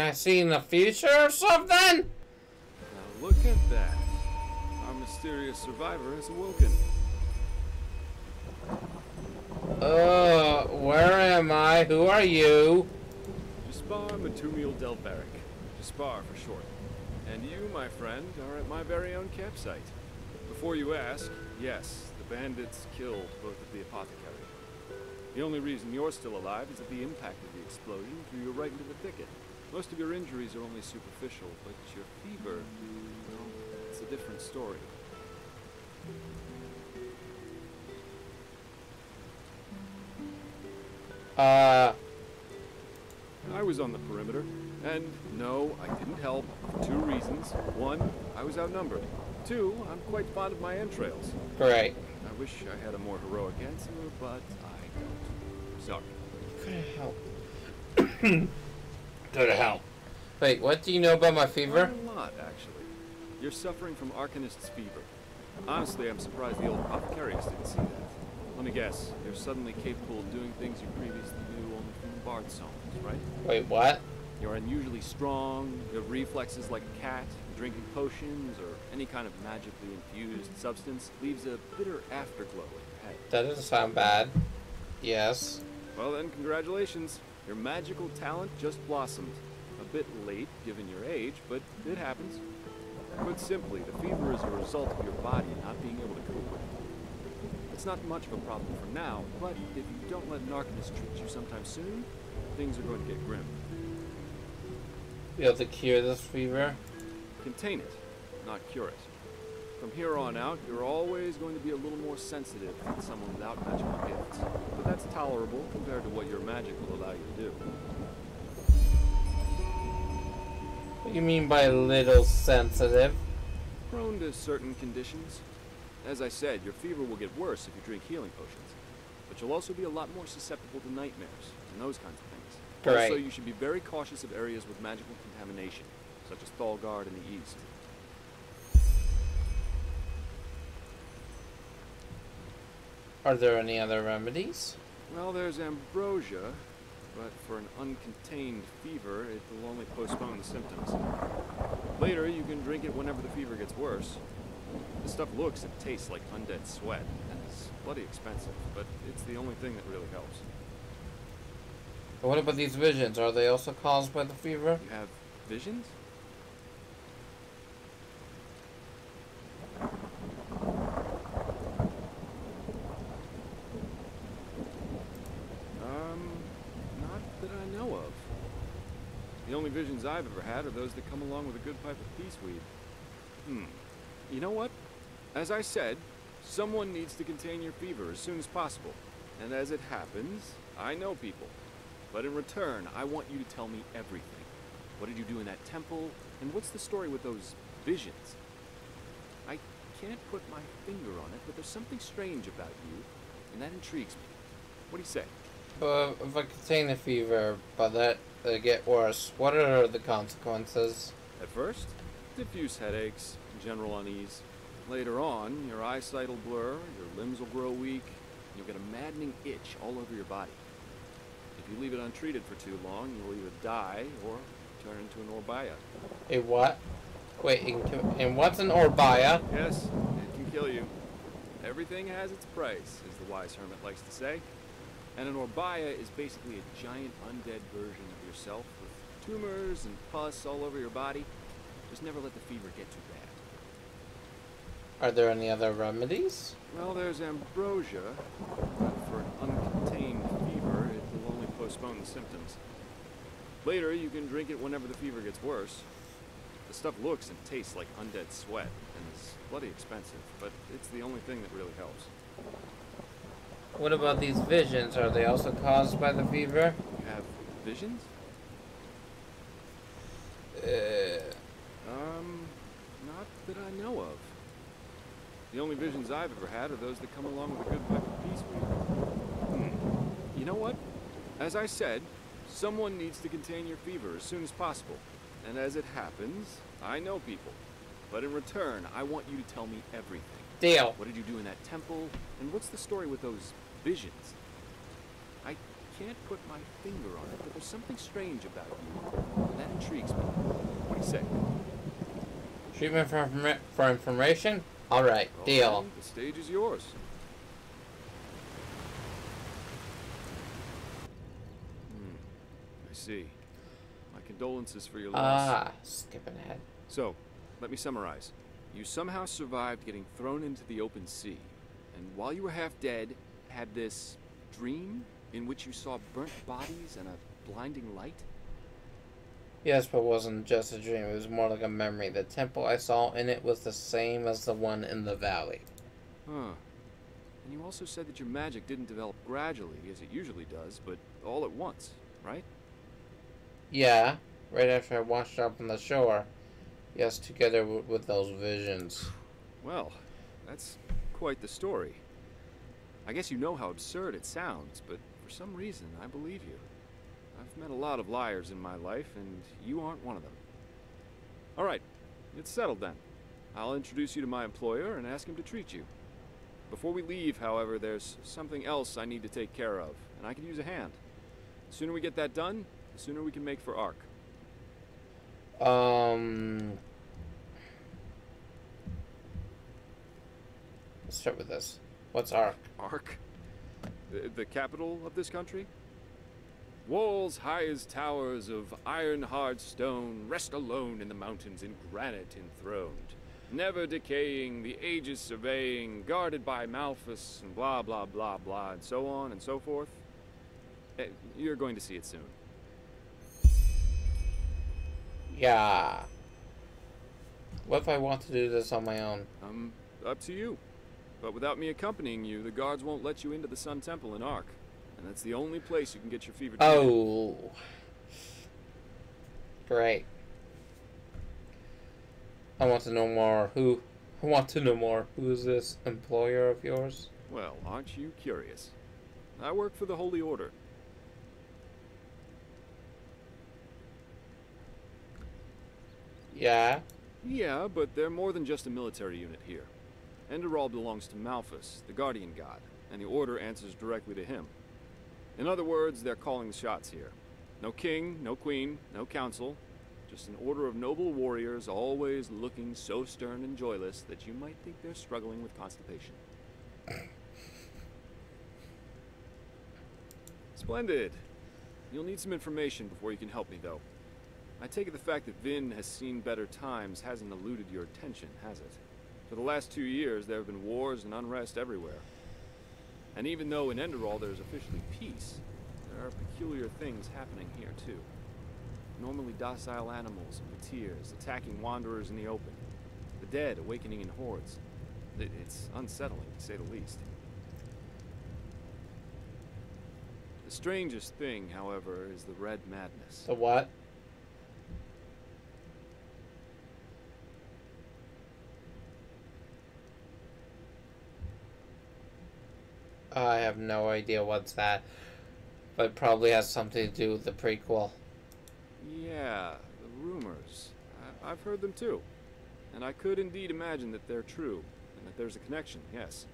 Can I see in the future or something? Now look at that. Our mysterious survivor has awoken. Where am I? Who are you? Jaspar Matumiel Delberic. Jaspar for short. And you, my friend, are at my very own campsite. Before you ask, yes, the bandits killed both of the apothecary. The only reason you're still alive is that the impact of the explosion threw you right into the thicket. Most of your injuries are only superficial, but your fever, well, it's a different story. I was on the perimeter, and no, I didn't help for two reasons. One, I was outnumbered. Two, I'm quite fond of my entrails. Great. I wish I had a more heroic answer, but I don't. Sorry. Could help. Could help. Wait, what do you know about my fever? A lot, actually. You're suffering from Arcanist's fever. Honestly, I'm surprised the old apothecarius didn't see that. Let me guess, you're suddenly capable of doing things you previously knew only from the Bard songs, right? Wait, what? You're unusually strong, you have reflexes like a cat, drinking potions or any kind of magically infused substance leaves a bitter afterglow in your head. That doesn't sound bad. Yes. Well then, congratulations. Your magical talent just blossomed. A bit late, given your age, but it happens. Put simply, the fever is a result of your body not being able to cope with it. It's not much of a problem for now, but if you don't let an Arcanist treat you sometime soon, things are going to get grim. Be able to cure this fever? Contain it, not cure it. From here on out, you're always going to be a little more sensitive than someone without magical gifts. But that's tolerable compared to what your magic will allow you to do. What do you mean by little sensitive? Prone to certain conditions. As I said, your fever will get worse if you drink healing potions. But you'll also be a lot more susceptible to nightmares and those kinds of things. Great. Also, you should be very cautious of areas with magical contamination, such as Thalgard in the east. Are there any other remedies? Well, there's ambrosia, but for an uncontained fever, it will only postpone the symptoms. Later, you can drink it whenever the fever gets worse. The stuff looks and tastes like undead sweat, and it's bloody expensive, but it's the only thing that really helps. What about these visions? Are they also caused by the fever? You have visions? Not that I know of. The only visions I've ever had are those that come along with a good pipe of peaceweed. You know what? As I said, someone needs to contain your fever as soon as possible. And as it happens, I know people. But in return, I want you to tell me everything. What did you do in that temple? And what's the story with those visions? I can't put my finger on it, but there's something strange about you, and that intrigues me. What do you say? If I contain the fever, but that they get worse, what are the consequences? At first, diffuse headaches, general unease. Later on, your eyesight will blur, your limbs will grow weak, and you'll get a maddening itch all over your body. If you leave it untreated for too long, you'll either die or turn into an Orbaya. A what? Wait, and what's an Orbaya? Yes, it can kill you. Everything has its price, as the wise hermit likes to say. And an Orbaya is basically a giant undead version of yourself with tumors and pus all over your body. Just never let the fever get too bad. Are there any other remedies? Well, there's ambrosia, but for an uncontained fever, it will only postpone the symptoms. Later, you can drink it whenever the fever gets worse. The stuff looks and tastes like undead sweat, and is bloody expensive, but it's the only thing that really helps. What about these visions? Are they also caused by the fever? You have visions? Not that I know of. The only visions I've ever had are those that come along with a good pipe of peaceweed. You know what? As I said, someone needs to contain your fever as soon as possible. And as it happens, I know people. But in return, I want you to tell me everything. Deal. What did you do in that temple? And what's the story with those visions? I can't put my finger on it, but there's something strange about you. And that intrigues me. What do you say? Treatment for information? Alright, deal. Okay, the stage is yours. I see. My condolences for your loss. Ah, skipping ahead. So, let me summarize. You somehow survived getting thrown into the open sea, and while you were half dead, had this dream in which you saw burnt bodies and a blinding light? Yes, but it wasn't just a dream. It was more like a memory. The temple I saw in it was the same as the one in the valley. Huh. And you also said that your magic didn't develop gradually, as it usually does, but all at once, right? Yeah, right after I washed up on the shore. Yes, together with those visions. Well, that's quite the story. I guess you know how absurd it sounds, but for some reason, I believe you. I've met a lot of liars in my life, and you aren't one of them. All right, it's settled then. I'll introduce you to my employer and ask him to treat you. Before we leave, however, there's something else I need to take care of, and I could use a hand. The sooner we get that done, the sooner we can make for Ark. Let's start with this. What's Ark? Ark? The capital of this country? Walls high as towers of iron-hard stone rest alone in the mountains in granite enthroned, never decaying, the ages surveying, guarded by Malphus, and blah, blah, blah, blah, and so on and so forth. You're going to see it soon. Yeah. What if I want to do this on my own? Up to you. But without me accompanying you, the guards won't let you into the Sun Temple in Ark. And that's the only place you can get your fever treated. Oh. Great. I want to know more. Who is this employer of yours? Well, aren't you curious? I work for the Holy Order. Yeah? Yeah, but they're more than just a military unit here. Enderal belongs to Malphus, the guardian god, and the Order answers directly to him. In other words, they're calling the shots here. No king, no queen, no council. Just an order of noble warriors, always looking so stern and joyless that you might think they're struggling with constipation. Splendid. You'll need some information before you can help me, though. I take it the fact that Vin has seen better times hasn't eluded your attention, has it? For the last 2 years, there have been wars and unrest everywhere. And even though in Enderal there's officially peace, there are peculiar things happening here, too. Normally docile animals and mateers attacking wanderers in the open. The dead awakening in hordes. It's unsettling, to say the least. The strangest thing, however, is the Red Madness. The what? I have no idea what's that, but it probably has something to do with the prequel. Yeah, the rumors. I've heard them too. And I could indeed imagine that they're true, and that there's a connection, yes.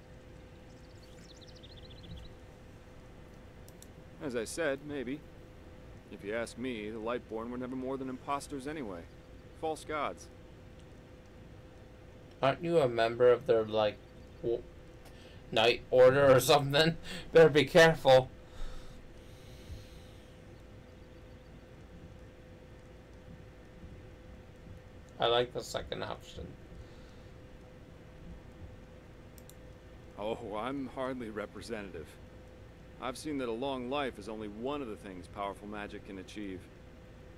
As I said, maybe. If you ask me, the Lightborn were never more than imposters anyway. False gods. Aren't you a member of their, like, Night Order or something? Better be careful. I like the second option. Oh, I'm hardly representative. I've seen that a long life is only one of the things powerful magic can achieve.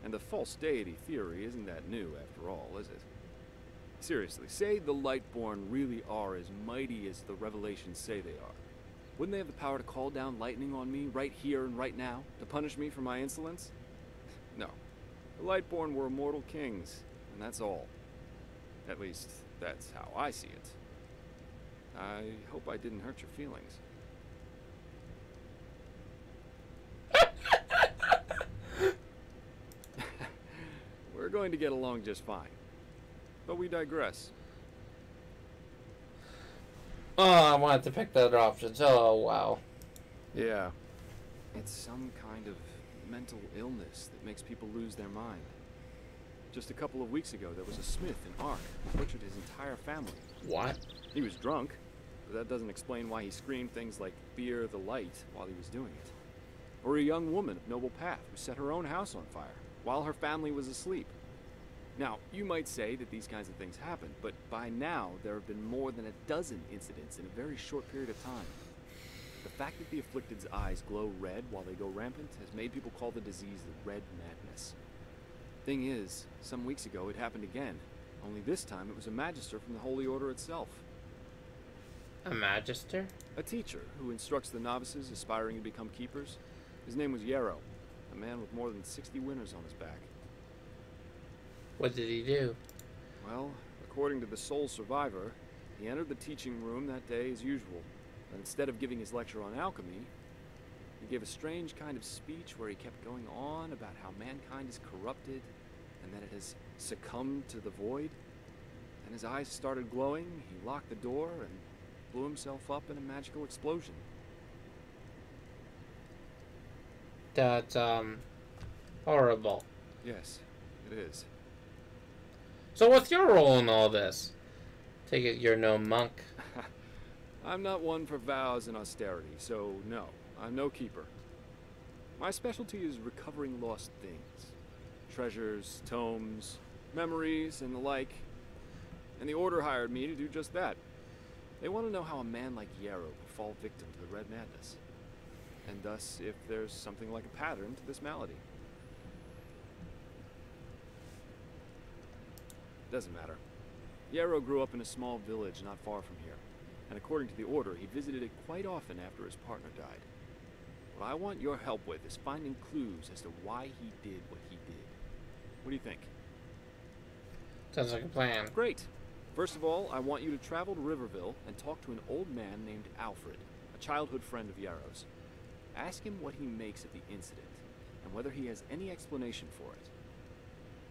And the false deity theory isn't that new, after all, is it? Seriously, say the Lightborn really are as mighty as the revelations say they are. Wouldn't they have the power to call down lightning on me right here and right now, to punish me for my insolence? No. The Lightborn were immortal kings, and that's all. At least, that's how I see it. I hope I didn't hurt your feelings. We're going to get along just fine. But we digress. Oh, I wanted to pick the other options. Oh, wow. Yeah. It's some kind of mental illness that makes people lose their mind. Just a couple of weeks ago, there was a smith in Ark who butchered his entire family. What? He was drunk, but that doesn't explain why he screamed things like "Fear the light" while he was doing it. Or a young woman of noble path who set her own house on fire while her family was asleep. Now, you might say that these kinds of things happen, but by now there have been more than a dozen incidents in a very short period of time. The fact that the afflicted's eyes glow red while they go rampant has made people call the disease the Red Madness. Thing is, some weeks ago it happened again, only this time it was a magister from the Holy Order itself. A magister? A teacher who instructs the novices aspiring to become keepers. His name was Yarrow, a man with more than 60 winners on his back. What did he do? Well, according to the sole survivor, he entered the teaching room that day as usual, but instead of giving his lecture on alchemy, he gave a strange kind of speech where he kept going on about how mankind is corrupted and that it has succumbed to the void. Then his eyes started glowing, he locked the door, and blew himself up in a magical explosion. That's, horrible. Yes, it is. So what's your role in all this? Take it you're no monk. I'm not one for vows and austerity, so no, I'm no keeper. My specialty is recovering lost things. Treasures, tomes, memories, and the like. And the Order hired me to do just that. They want to know how a man like Yarrow could fall victim to the Red Madness. And thus, if there's something like a pattern to this malady. Doesn't matter. Yarrow grew up in a small village not far from here, and according to the Order, he visited it quite often after his partner died. What I want your help with is finding clues as to why he did what he did. What do you think? Sounds like a plan. Great. First of all, I want you to travel to Riverville and talk to an old man named Alfred, a childhood friend of Yarrow's. Ask him what he makes of the incident, and whether he has any explanation for it.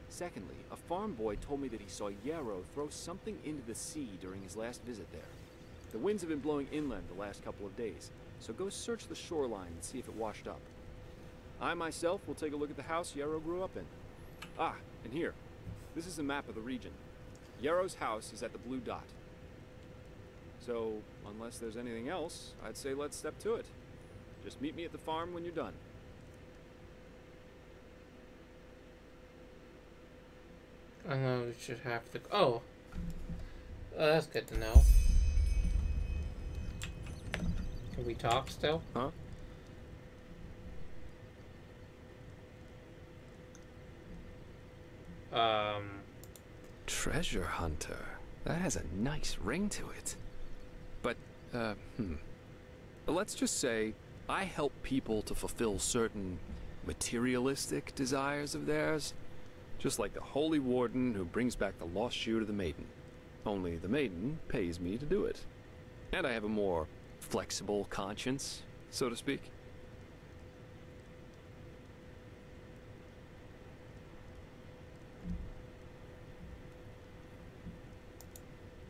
Secondly, a farm boy told me that he saw Yarrow throw something into the sea during his last visit there. The winds have been blowing inland the last couple of days, so go search the shoreline and see if it washed up. I myself will take a look at the house Yarrow grew up in. Ah, and here. This is a map of the region. Yarrow's house is at the blue dot. So, unless there's anything else, I'd say let's step to it. Just meet me at the farm when you're done. I know we should have to. Oh, that's good to know. Can we talk still? Huh? Treasure hunter. That has a nice ring to it. But, let's just say I help people to fulfill certain materialistic desires of theirs. Just like the Holy Warden who brings back the lost shoe to the maiden. Only the maiden pays me to do it. And I have a more flexible conscience, so to speak.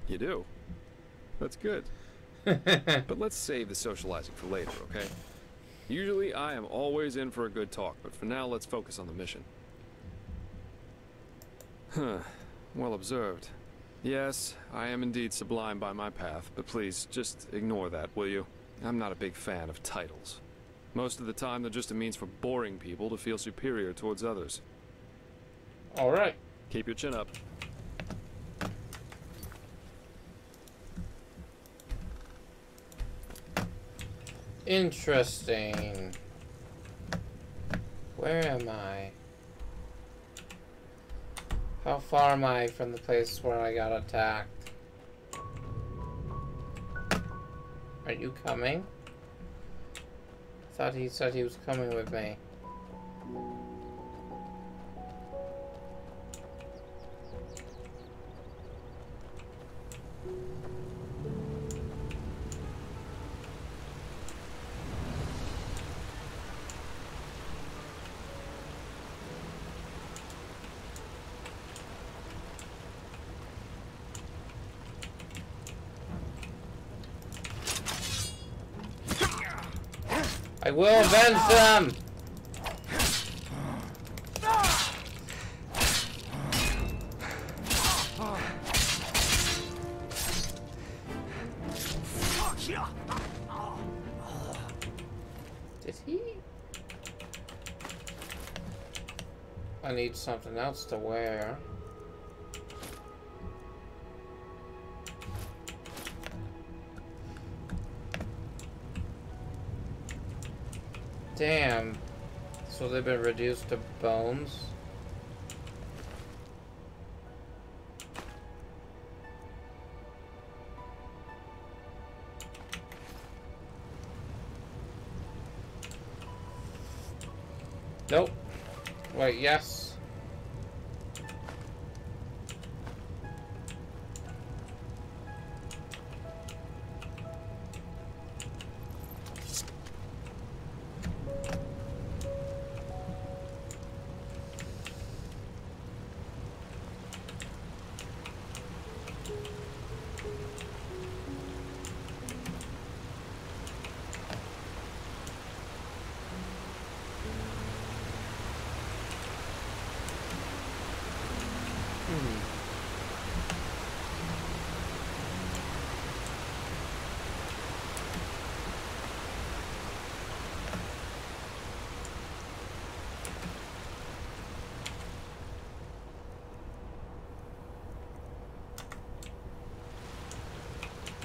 You do? That's good. But let's save the socializing for later, okay? Usually I am always in for a good talk, but for now let's focus on the mission. Huh. Well observed. Yes, I am indeed sublime by my path, but please, just ignore that, will you? I'm not a big fan of titles. Most of the time, they're just a means for boring people to feel superior towards others. Alright. Keep your chin up. Interesting. Where am I? How far am I from the place where I got attacked? Are you coming? I thought he said he was coming with me. I I will avenge them! Did he? I need something else to wear. Damn. So they've been reduced to bones? Nope. Wait, yes.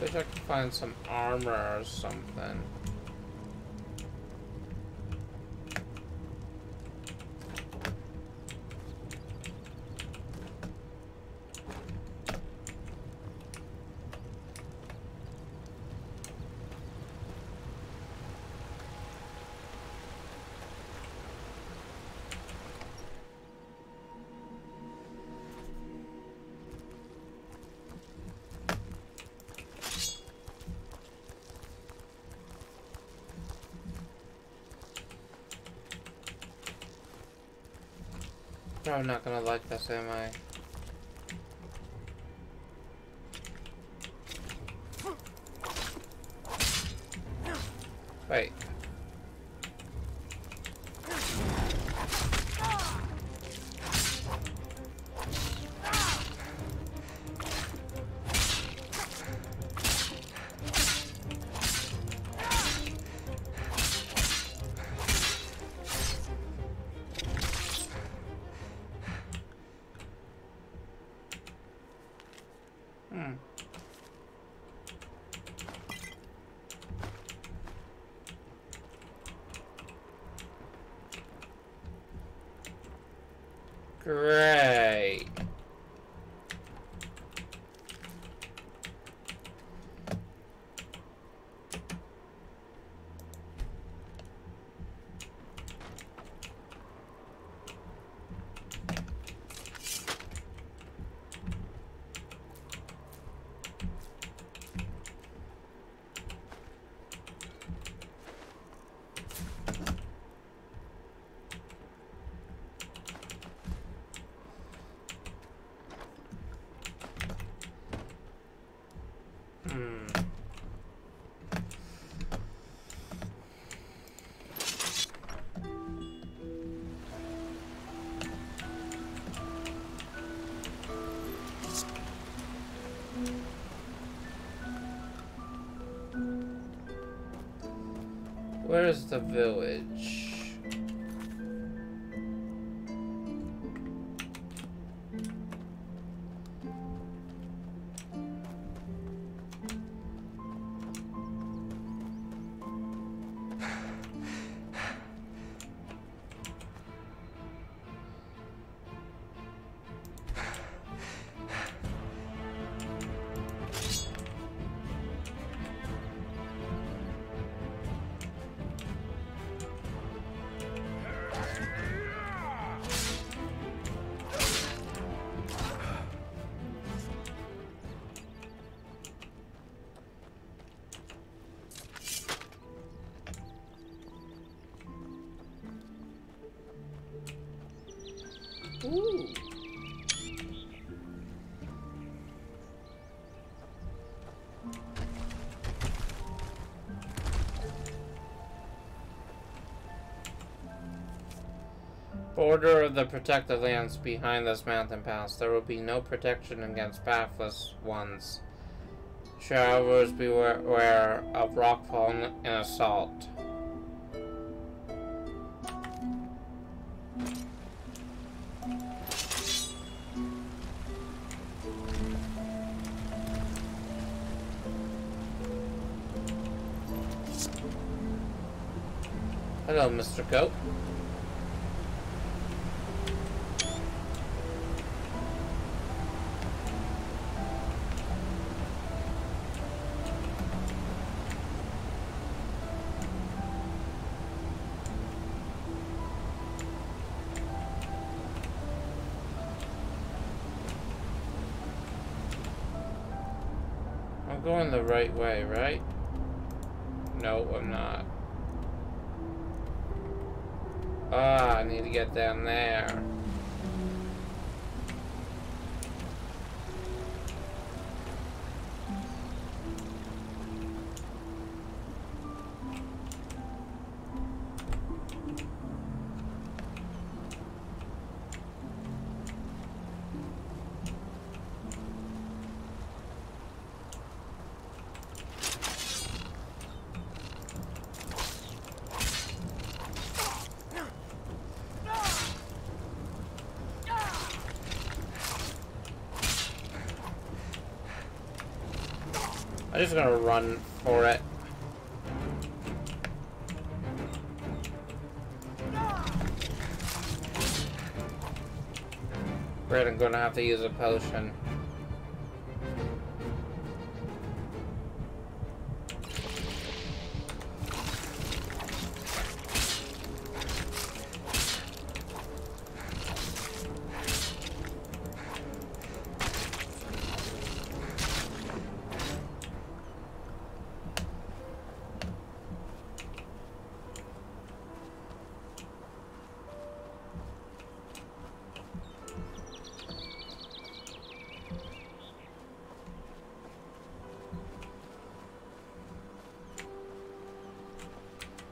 Wish I could find some armor or something. Probably not gonna like this, am I? Wait. Great. Where is the village? Ooh. Order of the protected lands behind this mountain pass. There will be no protection against pathless ones. Travelers beware of rockfall and assault. Hello, Mr. Goat. I'm going the right way, right? No, I'm not. Ah, I need to get down there. I'm just gonna run for it. Great, I'm gonna have to use a potion.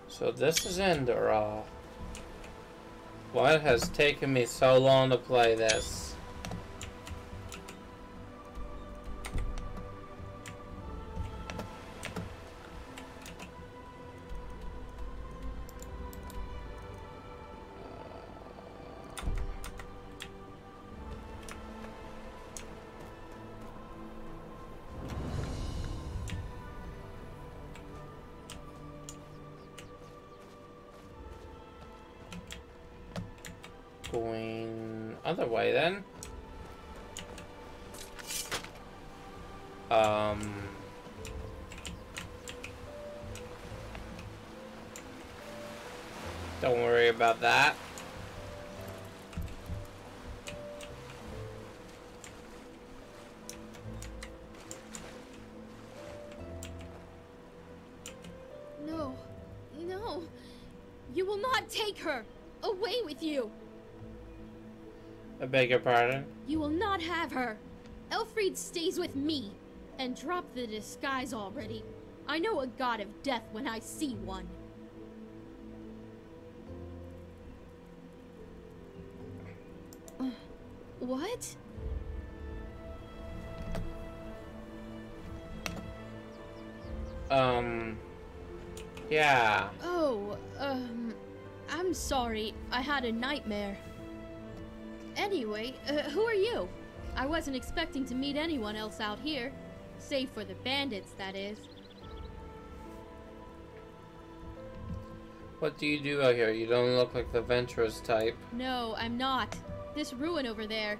So this is Enderal. Why has taken me so long to play this? Going other way then. Don't worry about that. No, no, you will not take her away with you. I beg your pardon? You will not have her. Elfried stays with me. And drop the disguise already. I know a god of death when I see one. What? Yeah. Oh, I'm sorry. I had a nightmare. Anyway, who are you? I wasn't expecting to meet anyone else out here. Save for the bandits, that is. What do you do out here? You don't look like the adventurous type. No, I'm not. This ruin over there.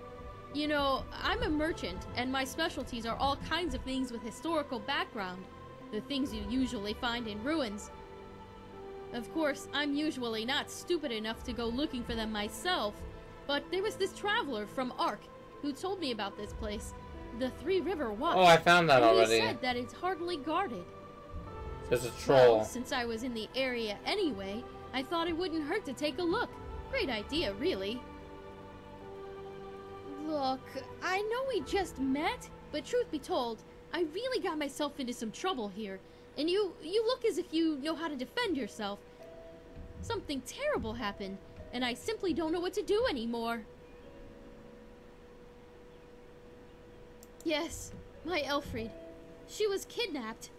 You know, I'm a merchant, and my specialties are all kinds of things with historical background. The things you usually find in ruins. Of course, I'm usually not stupid enough to go looking for them myself, but there was this traveler from Ark who told me about this place, the Three River Watch. Oh, I found that and already. He said that it's hardly guarded. There's a troll. Well, since I was in the area anyway, I thought it wouldn't hurt to take a look. Great idea, really. Look, I know we just met, but truth be told, I really got myself into some trouble here, and you look as if you know how to defend yourself. Something terrible happened, and I simply don't know what to do anymore. Yes, my Elfried. She was kidnapped.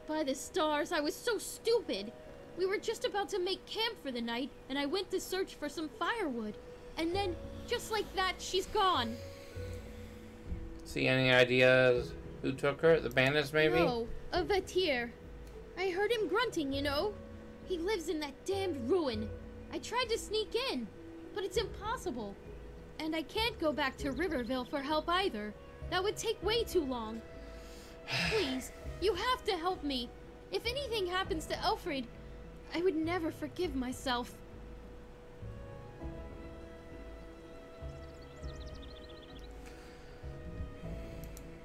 By the stars, I was so stupid. We were just about to make camp for the night, and I went to search for some firewood. And then, just like that, she's gone. See any ideas who took her? The bandits, maybe? No, a Vatir. I heard him grunting, you know. He lives in that damned ruin. I tried to sneak in, but it's impossible. And I can't go back to Riverville for help either. That would take way too long. Please, you have to help me. If anything happens to Elfried, I would never forgive myself.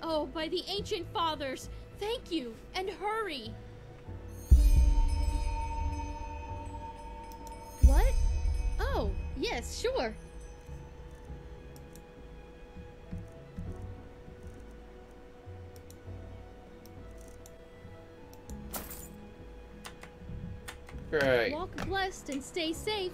Oh, by the ancient fathers, thank you, and hurry. What? Oh, yes, sure. Great. Walk blessed and stay safe.